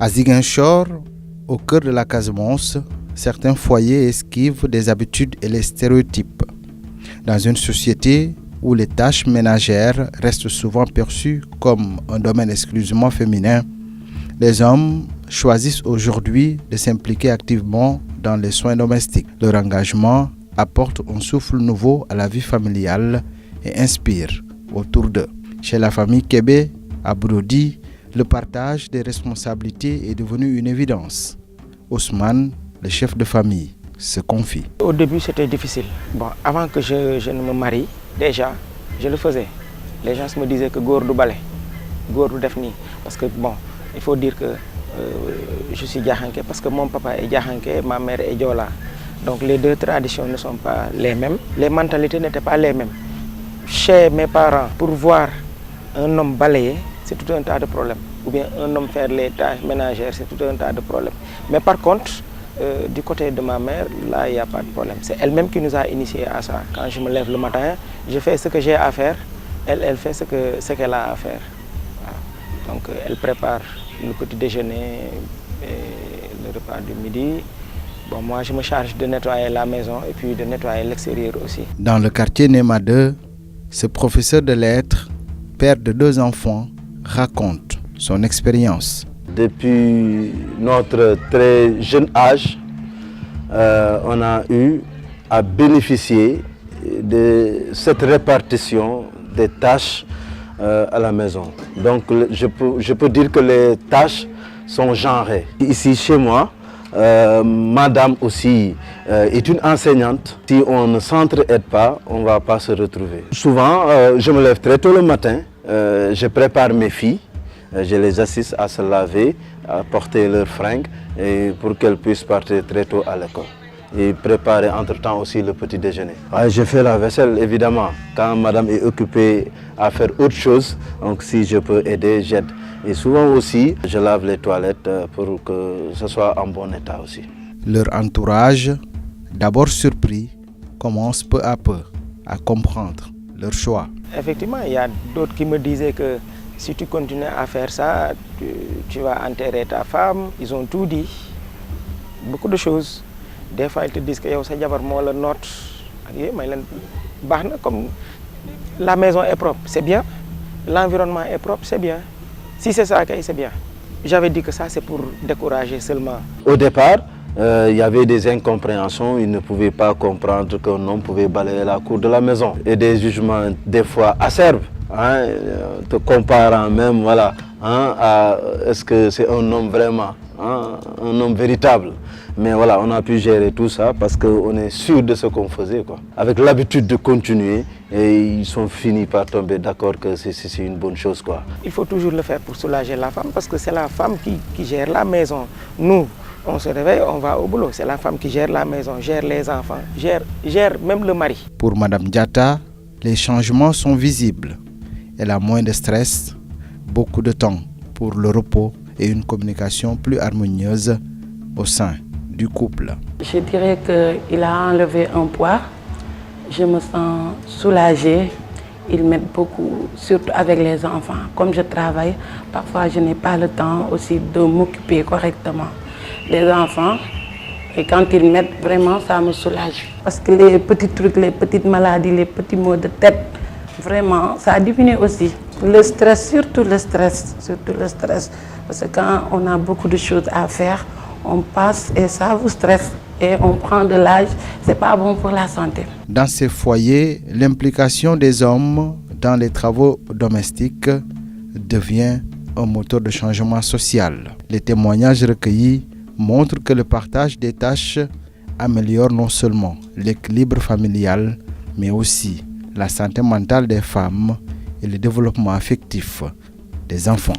À Ziguinchor, au cœur de la Casamance, certains foyers esquivent des habitudes et les stéréotypes. Dans une société où les tâches ménagères restent souvent perçues comme un domaine exclusivement féminin, les hommes choisissent aujourd'hui de s'impliquer activement dans les soins domestiques. Leur engagement apporte un souffle nouveau à la vie familiale et inspire autour d'eux. Chez la famille Kébé, à Brody, le partage des responsabilités est devenu une évidence. Ousmane, le chef de famille, se confie. Au début, c'était difficile. Avant que je ne me marie, déjà, je le faisais. Les gens me disaient que Gour du balai, Gour du defni. Parce que, il faut dire que je suis Djahanké, parce que mon papa est Djahanké, ma mère est Diola. Donc les deux traditions ne sont pas les mêmes. Les mentalités n'étaient pas les mêmes. Chez mes parents, pour voir un homme balayer, c'est tout un tas de problèmes. Ou bien un homme faire les tâches ménagères, c'est tout un tas de problèmes. Mais par contre, du côté de ma mère, là, il n'y a pas de problème. C'est elle-même qui nous a initiés à ça. Quand je me lève le matin, je fais ce que j'ai à faire. Elle fait ce qu'elle a à faire. Voilà. Donc, elle prépare le petit déjeuner et le repas du midi. Moi, je me charge de nettoyer la maison et puis de nettoyer l'extérieur aussi. Dans le quartier Néma 2, ce professeur de lettres, père de 2 enfants, raconte son expérience. Depuis notre très jeune âge, on a eu à bénéficier de cette répartition des tâches à la maison. Donc je peux dire que les tâches sont genrées. Ici chez moi, madame aussi est une enseignante. Si on ne s'entraide pas, on ne va pas se retrouver. Souvent, je me lève très tôt le matin, je prépare mes filles, je les assiste à se laver, à porter leurs fringues et pour qu'elles puissent partir très tôt à l'école. Et préparer entre-temps aussi le petit déjeuner. Je fais la vaisselle évidemment. Quand madame est occupée à faire autre chose, donc si je peux aider, j'aide. Et souvent aussi, je lave les toilettes pour que ce soit en bon état aussi. Leur entourage, d'abord surpris, commence peu à peu à comprendre leur choix. Effectivement, il y a d'autres qui me disaient que si tu continues à faire ça, tu vas enterrer ta femme. Ils ont tout dit, beaucoup de choses. Des fois, ils te disent que la note, comme la maison est propre, c'est bien. L'environnement est propre, c'est bien. Si c'est ça, c'est bien. J'avais dit que ça, c'est pour décourager seulement. Au départ, il y avait des incompréhensions. Ils ne pouvaient pas comprendre qu'un homme pouvait balayer la cour de la maison. Et des jugements, des fois, acerbes, te comparant même, à est-ce que c'est un homme vraiment, un homme véritable. Mais voilà, on a pu gérer tout ça parce qu'on est sûr de ce qu'on faisait, quoi. Avec l'habitude de continuer, et ils sont finis par tomber d'accord que c'est une bonne chose, quoi. Il faut toujours le faire pour soulager la femme parce que c'est la femme qui gère la maison. Nous, on se réveille, on va au boulot. C'est la femme qui gère la maison, gère les enfants, gère même le mari. Pour Madame Diatta, les changements sont visibles. Elle a moins de stress, beaucoup de temps pour le repos et une communication plus harmonieuse au sein du couple. Je dirais qu'il a enlevé un poids. Je me sens soulagée. Il m'aide beaucoup, surtout avec les enfants. Comme je travaille, parfois je n'ai pas le temps aussi de m'occuper correctement des enfants. Et quand il m'aide, vraiment, ça me soulage. Parce que les petits trucs, les petites maladies, les petits maux de tête, vraiment, ça diminue aussi. Le stress, surtout le stress. Parce que quand on a beaucoup de choses à faire, on passe et ça vous stresse. Et on prend de l'âge, c'est pas bon pour la santé. Dans ces foyers, l'implication des hommes dans les travaux domestiques devient un moteur de changement social. Les témoignages recueillis montrent que le partage des tâches améliore non seulement l'équilibre familial, mais aussi la santé mentale des femmes et le développement affectif des enfants.